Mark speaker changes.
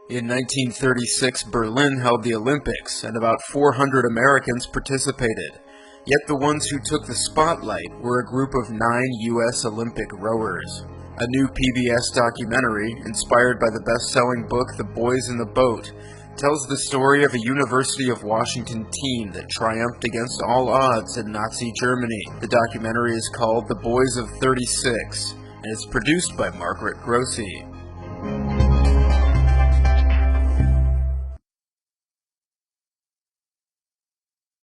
Speaker 1: In 1936, Berlin held the Olympics, and about 400 Americans participated. Yet the ones who took the spotlight were a group of 9 U.S. Olympic rowers. A new PBS documentary, inspired by the best-selling book The Boys in the Boat, tells the story of a University of Washington team that triumphed against all odds in Nazi Germany. The documentary is called The Boys of 36, and it's produced by Margaret Grossi.